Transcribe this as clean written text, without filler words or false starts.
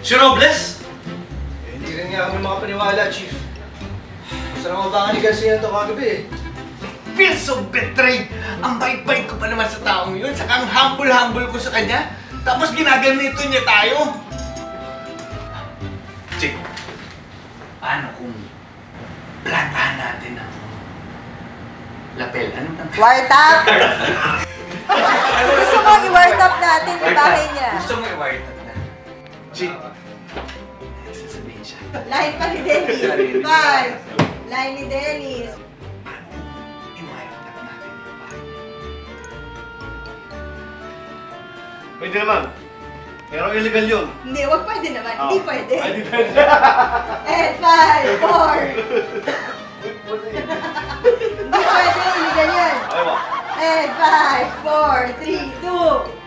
Si Robles? Hindi rin nga kami makapaniwala, Chief. Gusto naman baka ni Garcia ito kagabi eh. Feel so betrayed! Ang bait-bait ko pa naman sa taong yun, saka ang humble-humble ko sa kanya. Tapos ginaganito niya tayo. Chick, paano kung plantahan natin ang lapel? Ano bang? Wartap! Gusto mo i-wartap natin yung bahay niya. Gusto mo i-wartap na? Chick, sasabihin siya. Line pa ni Dennis. Bye! Line ni Dennis. I-wartap natin yung bahay niya. Pwede naman. Pero illegal yun. Hindi, wag pwede naman. Hindi pwede. Ay, di pwede. And 5, 4. Hindi pwede, illegal yan. Okay ba? And 5, 4, 3, 2.